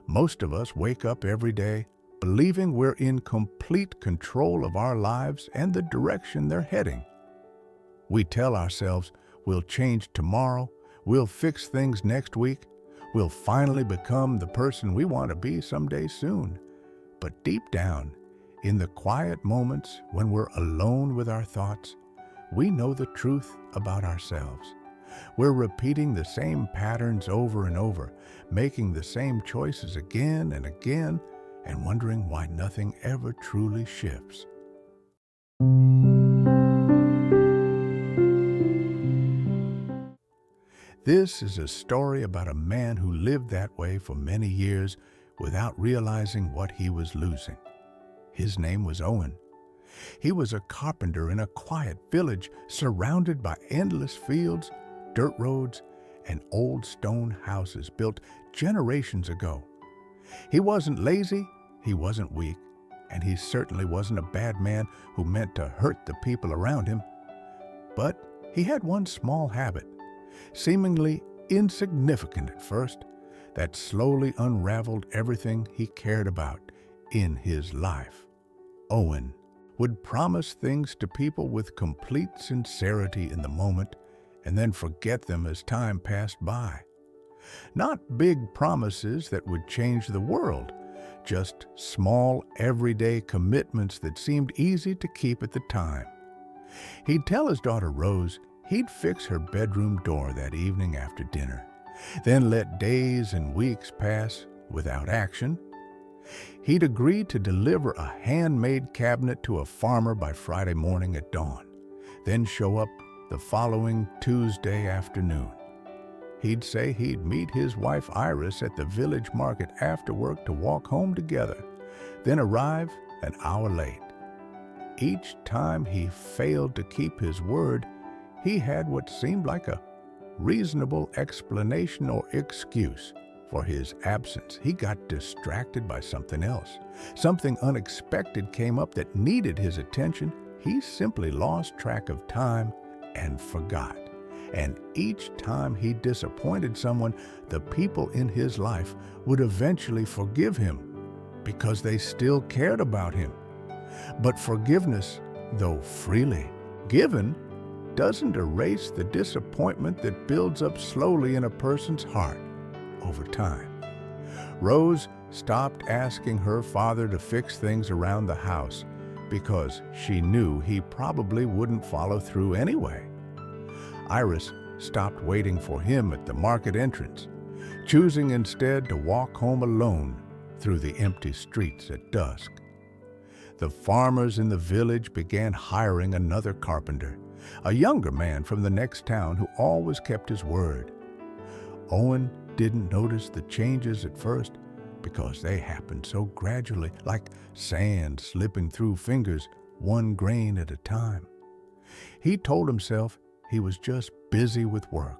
Most of us wake up every day believing we're in complete control of our lives and the direction they're heading. We tell ourselves we'll change tomorrow, we'll fix things next week, we'll finally become the person we want to be someday soon. But deep down, in the quiet moments when we're alone with our thoughts, we know the truth about ourselves. We're repeating the same patterns over and over, making the same choices again and again, and wondering why nothing ever truly shifts. This is a story about a man who lived that way for many years without realizing what he was losing. His name was Owen. He was a carpenter in a quiet village surrounded by endless fields, dirt roads, and old stone houses built generations ago. He wasn't lazy, he wasn't weak, and he certainly wasn't a bad man who meant to hurt the people around him. But he had one small habit, seemingly insignificant at first, that slowly unraveled everything he cared about in his life. Owen would promise things to people with complete sincerity in the moment and then forget them as time passed by. Not big promises that would change the world, just small, everyday commitments that seemed easy to keep at the time. He'd tell his daughter Rose he'd fix her bedroom door that evening after dinner, then let days and weeks pass without action. He'd agree to deliver a handmade cabinet to a farmer by Friday morning at dawn, then show up the following Tuesday afternoon. He'd say he'd meet his wife Iris at the village market after work to walk home together, then arrive an hour late. Each time he failed to keep his word, he had what seemed like a reasonable explanation or excuse for his absence. He got distracted by something else. Something unexpected came up that needed his attention. He simply lost track of time and forgot. And each time he disappointed someone, the people in his life would eventually forgive him because they still cared about him. But forgiveness, though freely given, doesn't erase the disappointment that builds up slowly in a person's heart over time. Rose stopped asking her father to fix things around the house because she knew he probably wouldn't follow through anyway. Iris stopped waiting for him at the market entrance, choosing instead to walk home alone through the empty streets at dusk. The farmers in the village began hiring another carpenter, a younger man from the next town who always kept his word. Owen didn't notice the changes at first because they happened so gradually, like sand slipping through fingers, one grain at a time. He told himself he was just busy with work,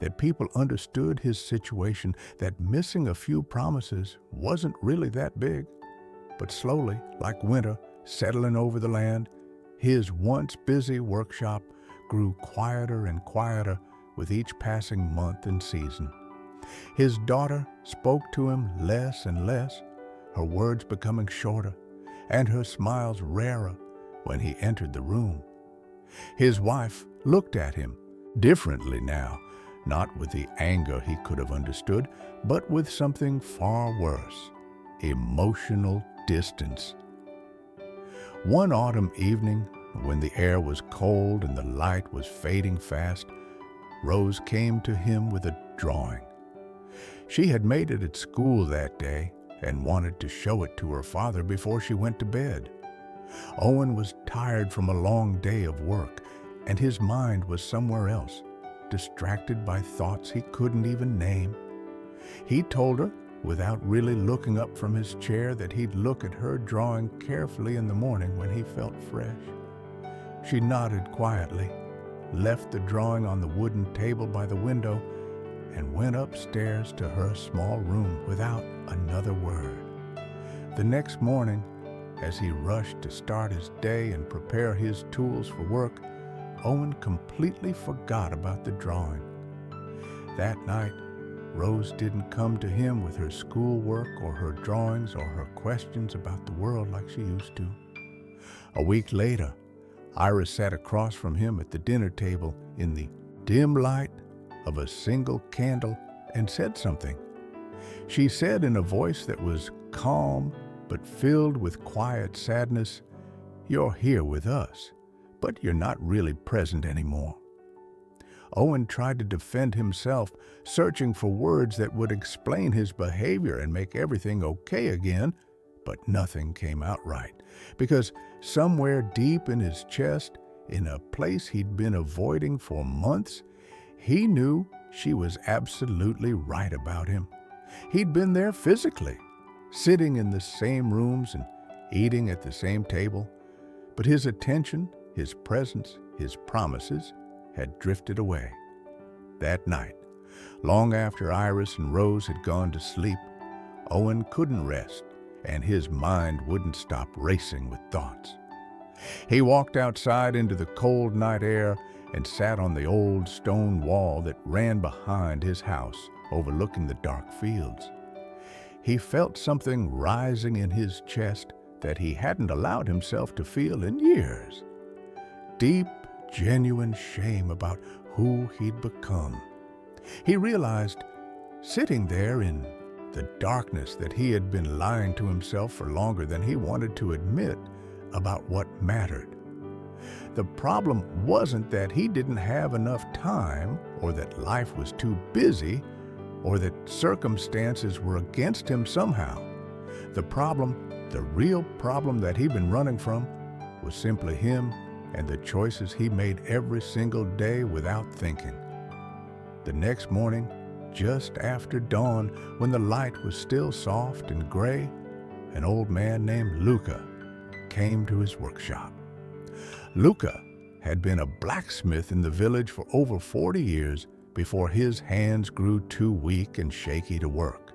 that people understood his situation, that missing a few promises wasn't really that big. But slowly, like winter settling over the land, his once busy workshop grew quieter and quieter with each passing month and season. His daughter spoke to him less and less, her words becoming shorter and her smiles rarer when he entered the room. His wife looked at him differently now, not with the anger he could have understood, but with something far worse, emotional distance. One autumn evening, when the air was cold and the light was fading fast, Rose came to him with a drawing. She had made it at school that day and wanted to show it to her father before she went to bed. Owen was tired from a long day of work, and his mind was somewhere else, distracted by thoughts he couldn't even name. He told her, without really looking up from his chair, that he'd look at her drawing carefully in the morning when he felt fresh. She nodded quietly, left the drawing on the wooden table by the window, and went upstairs to her small room without another word. The next morning, as he rushed to start his day and prepare his tools for work, Owen completely forgot about the drawing. That night, Rose didn't come to him with her schoolwork or her drawings or her questions about the world like she used to. A week later, Iris sat across from him at the dinner table in the dim light of a single candle and said something. She said in a voice that was calm but filled with quiet sadness, "You're here with us, but you're not really present anymore." Owen tried to defend himself, searching for words that would explain his behavior and make everything okay again, but nothing came out right, because somewhere deep in his chest, in a place he'd been avoiding for months, he knew she was absolutely right about him. He'd been there physically, sitting in the same rooms and eating at the same table, but his attention, his presence, his promises had drifted away. That night, long after Iris and Rose had gone to sleep, Owen couldn't rest, and his mind wouldn't stop racing with thoughts. He walked outside into the cold night air and sat on the old stone wall that ran behind his house, overlooking the dark fields. He felt something rising in his chest that he hadn't allowed himself to feel in years. Deep, genuine shame about who he'd become. He realized, sitting there in the darkness, that he had been lying to himself for longer than he wanted to admit about what mattered. The problem wasn't that he didn't have enough time, or that life was too busy, or that circumstances were against him somehow. The problem, the real problem that he'd been running from, was simply him and the choices he made every single day without thinking. The next morning, just after dawn, when the light was still soft and gray, an old man named Luca came to his workshop. Luca had been a blacksmith in the village for over 40 years before his hands grew too weak and shaky to work.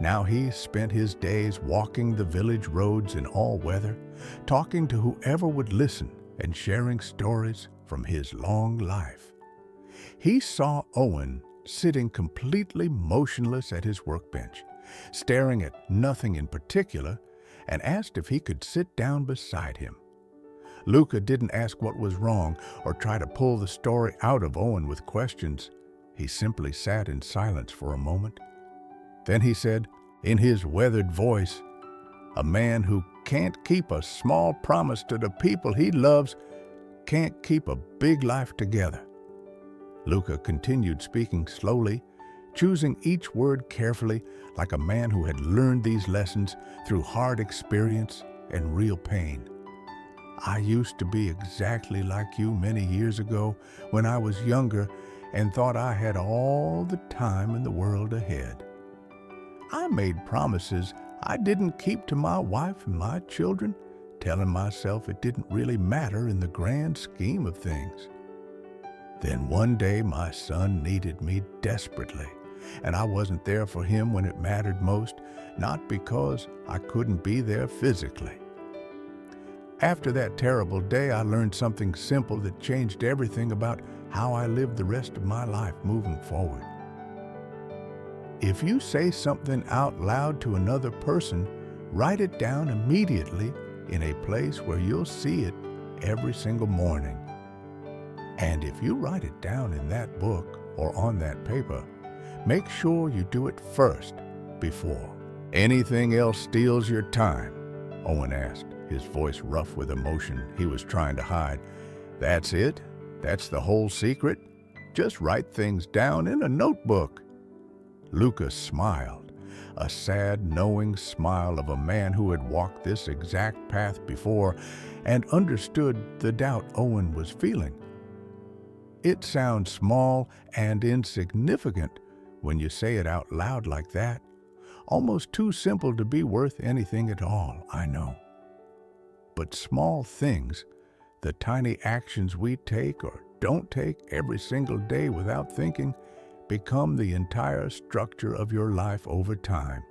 Now he spent his days walking the village roads in all weather, talking to whoever would listen and sharing stories from his long life. He saw Owen sitting completely motionless at his workbench, staring at nothing in particular, and asked if he could sit down beside him. Luca didn't ask what was wrong or try to pull the story out of Owen with questions. He simply sat in silence for a moment. Then he said, in his weathered voice, "A man who can't keep a small promise to the people he loves can't keep a big life together." Luca continued speaking slowly, choosing each word carefully, like a man who had learned these lessons through hard experience and real pain. "I used to be exactly like you many years ago when I was younger and thought I had all the time in the world ahead. I made promises I didn't keep to my wife and my children, telling myself it didn't really matter in the grand scheme of things. Then one day my son needed me desperately, and I wasn't there for him when it mattered most, not because I couldn't be there physically. After that terrible day, I learned something simple that changed everything about how I live the rest of my life moving forward. If you say something out loud to another person, write it down immediately in a place where you'll see it every single morning. And if you write it down in that book or on that paper, make sure you do it first before anything else steals your time," Owen asked, his voice rough with emotion he was trying to hide. "That's it? That's the whole secret? Just write things down in a notebook." Luca smiled, a sad, knowing smile of a man who had walked this exact path before and understood the doubt Owen was feeling. "It sounds small and insignificant when you say it out loud like that. Almost too simple to be worth anything at all, I know. But small things, the tiny actions we take or don't take every single day without thinking, become the entire structure of your life over time."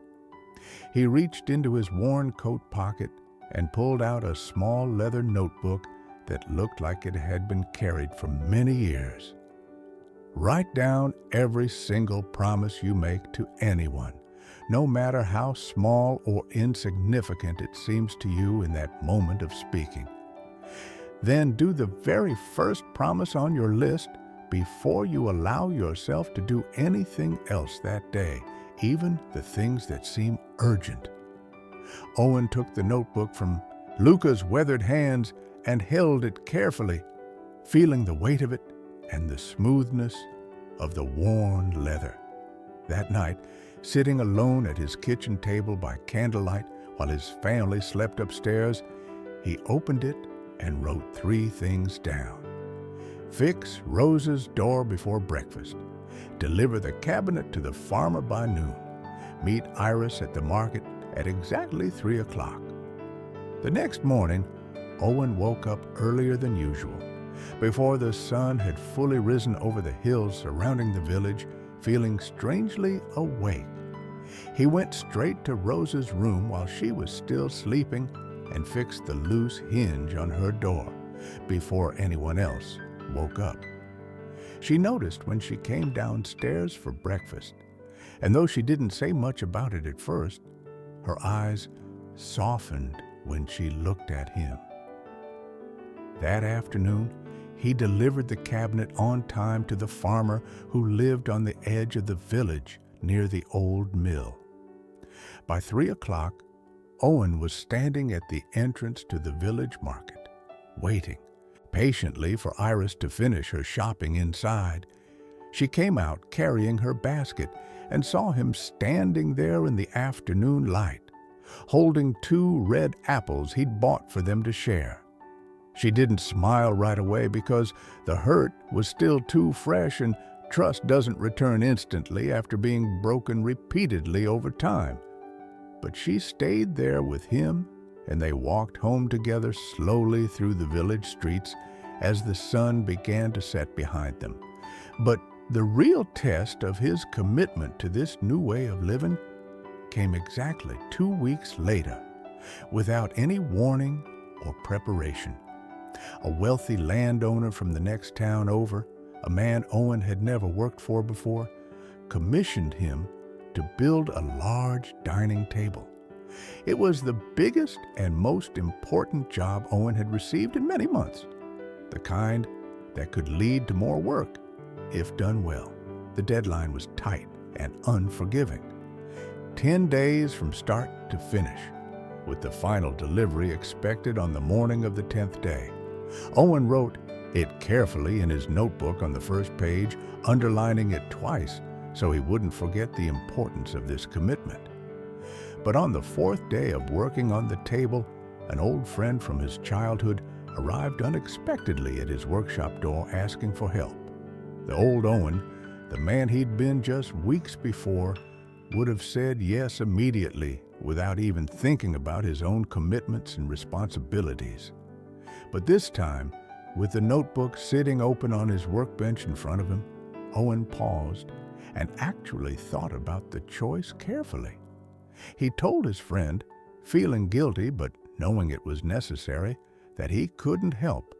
He reached into his worn coat pocket and pulled out a small leather notebook that looked like it had been carried for many years. Write down every single promise you make to anyone, no matter how small or insignificant it seems to you in that moment of speaking. Then do the very first promise on your list before you allow yourself to do anything else that day, even the things that seem urgent. Owen took the notebook from Luca's weathered hands and held it carefully, feeling the weight of it and the smoothness of the worn leather. That night, sitting alone at his kitchen table by candlelight while his family slept upstairs, he opened it and wrote 3 things down. Fix Rose's door before breakfast. Deliver the cabinet to the farmer by noon. Meet Iris at the market at exactly 3 o'clock. The next morning, Owen woke up earlier than usual. Before the sun had fully risen over the hills surrounding the village, feeling strangely awake. He went straight to Rose's room while she was still sleeping and fixed the loose hinge on her door before anyone else woke up. She noticed when she came downstairs for breakfast, and though she didn't say much about it at first, her eyes softened when she looked at him. That afternoon, he delivered the cabinet on time to the farmer who lived on the edge of the village near the old mill. By 3 o'clock, Owen was standing at the entrance to the village market, waiting patiently for Iris to finish her shopping inside. She came out carrying her basket and saw him standing there in the afternoon light, holding 2 red apples he'd bought for them to share. She didn't smile right away because the hurt was still too fresh and trust doesn't return instantly after being broken repeatedly over time. But she stayed there with him, and they walked home together slowly through the village streets as the sun began to set behind them. But the real test of his commitment to this new way of living came exactly 2 weeks later, without any warning or preparation. A wealthy landowner from the next town over, a man Owen had never worked for before, commissioned him to build a large dining table. It was the biggest and most important job Owen had received in many months, the kind that could lead to more work if done well. The deadline was tight and unforgiving. 10 days from start to finish, with the final delivery expected on the morning of the 10th day. Owen wrote it carefully in his notebook on the first page, underlining it twice so he wouldn't forget the importance of this commitment. But on the 4th day of working on the table, an old friend from his childhood arrived unexpectedly at his workshop door asking for help. The old Owen, the man he'd been just weeks before, would have said yes immediately without even thinking about his own commitments and responsibilities. But this time, with the notebook sitting open on his workbench in front of him, Owen paused and actually thought about the choice carefully. He told his friend, feeling guilty but knowing it was necessary, that he couldn't help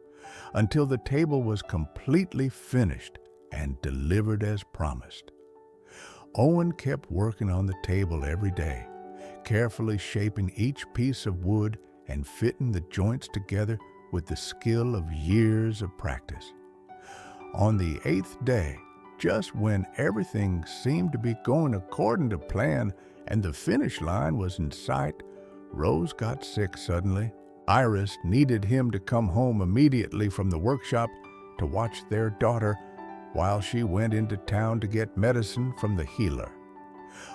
until the table was completely finished and delivered as promised. Owen kept working on the table every day, carefully shaping each piece of wood and fitting the joints together with the skill of years of practice. On the 8th day, just when everything seemed to be going according to plan and the finish line was in sight, Rose got sick suddenly. Iris needed him to come home immediately from the workshop to watch their daughter while she went into town to get medicine from the healer.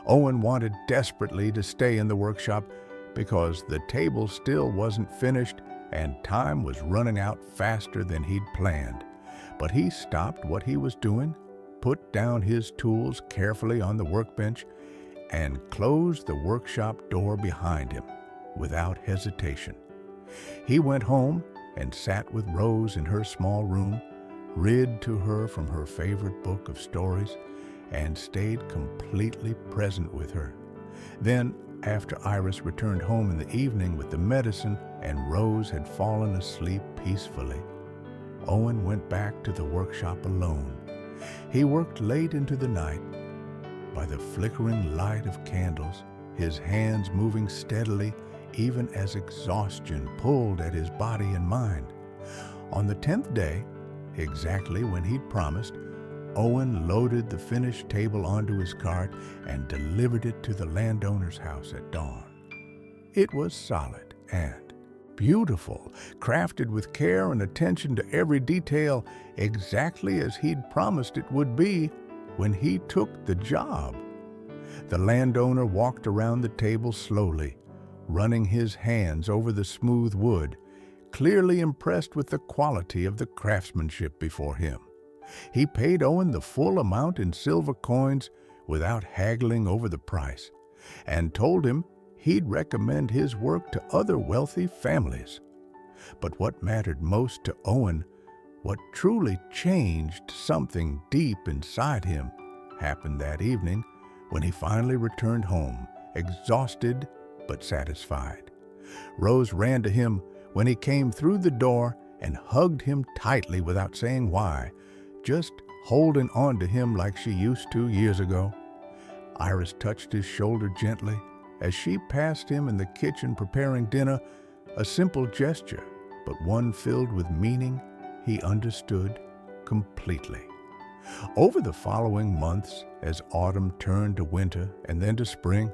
Owen wanted desperately to stay in the workshop because the table still wasn't finished and time was running out faster than he'd planned. But he stopped what he was doing, put down his tools carefully on the workbench, and closed the workshop door behind him without hesitation. He went home and sat with Rose in her small room, read to her from her favorite book of stories, and stayed completely present with her. Then, after Iris returned home in the evening with the medicine and Rose had fallen asleep peacefully, Owen went back to the workshop alone, He worked late into the night. By the flickering light of candles, his hands moving steadily even as exhaustion pulled at his body and mind. On the 10th day, exactly when he'd promised, Owen loaded the finished table onto his cart and delivered it to the landowner's house at dawn. It was solid and beautiful, crafted with care and attention to every detail, exactly as he'd promised it would be when he took the job. The landowner walked around the table slowly, running his hands over the smooth wood, clearly impressed with the quality of the craftsmanship before him. He paid Owen the full amount in silver coins without haggling over the price, and told him he'd recommend his work to other wealthy families. But what mattered most to Owen, what truly changed something deep inside him, happened that evening when he finally returned home, exhausted but satisfied. Rose ran to him when he came through the door and hugged him tightly without saying why, just holding on to him like she used to years ago. Iris touched his shoulder gently as she passed him in the kitchen preparing dinner, a simple gesture, but one filled with meaning he understood completely. Over the following months, as autumn turned to winter and then to spring,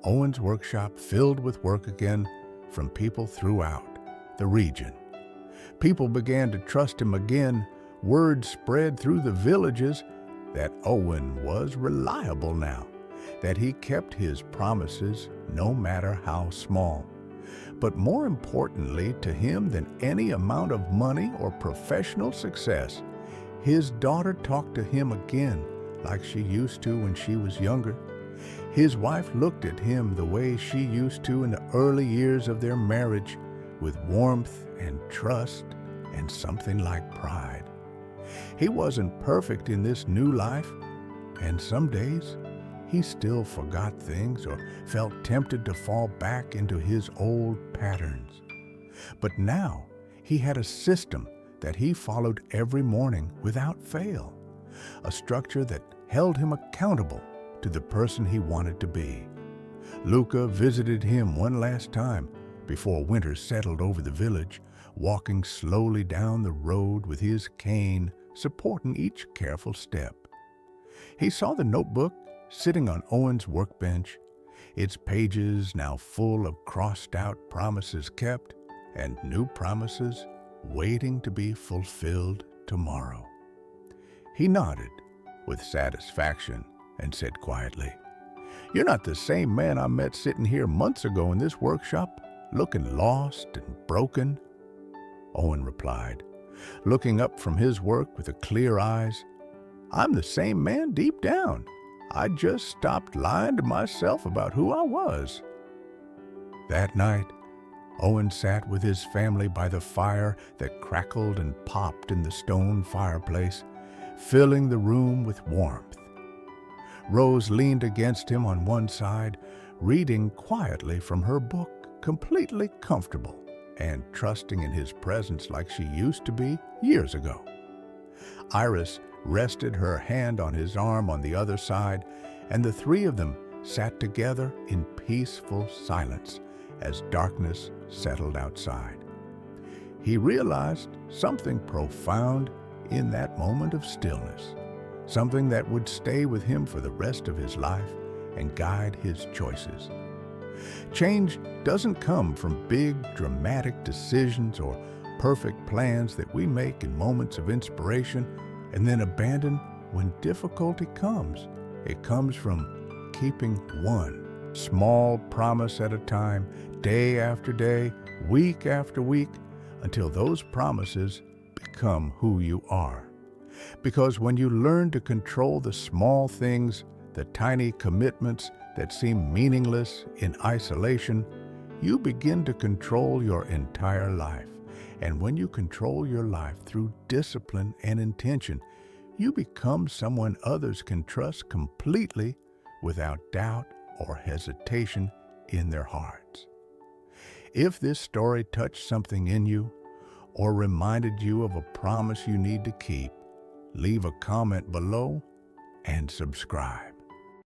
Owen's workshop filled with work again from people throughout the region. People began to trust him again. Word spread through the villages that Owen was reliable now, that he kept his promises no matter how small. But more importantly to him than any amount of money or professional success, his daughter talked to him again like she used to when she was younger. His wife looked at him the way she used to in the early years of their marriage, with warmth and trust and something like pride. He wasn't perfect in this new life, and some days he still forgot things or felt tempted to fall back into his old patterns. But now he had a system that he followed every morning without fail, a structure that held him accountable to the person he wanted to be. Luca visited him one last time before winter settled over the village, walking slowly down the road with his cane supporting each careful step. He saw the notebook sitting on Owen's workbench, its pages now full of crossed-out promises kept and new promises waiting to be fulfilled tomorrow. He nodded with satisfaction and said quietly, "You're not the same man I met sitting here months ago in this workshop, looking lost and broken." Owen replied, looking up from his work with clear eyes, "I'm the same man deep down. I just stopped lying to myself about who I was." That night, Owen sat with his family by the fire that crackled and popped in the stone fireplace, filling the room with warmth. Rose leaned against him on one side, reading quietly from her book, completely comfortable and trusting in his presence like she used to be years ago. Iris rested her hand on his arm on the other side, and the three of them sat together in peaceful silence as darkness settled outside. He realized something profound in that moment of stillness, something that would stay with him for the rest of his life and guide his choices. Change doesn't come from big, dramatic decisions or perfect plans that we make in moments of inspiration and then abandon when difficulty comes. It comes from keeping one small promise at a time, day after day, week after week, until those promises become who you are. Because when you learn to control the small things, the tiny commitments that seem meaningless in isolation, you begin to control your entire life. And when you control your life through discipline and intention, you become someone others can trust completely without doubt or hesitation in their hearts. If this story touched something in you or reminded you of a promise you need to keep, leave a comment below, and subscribe.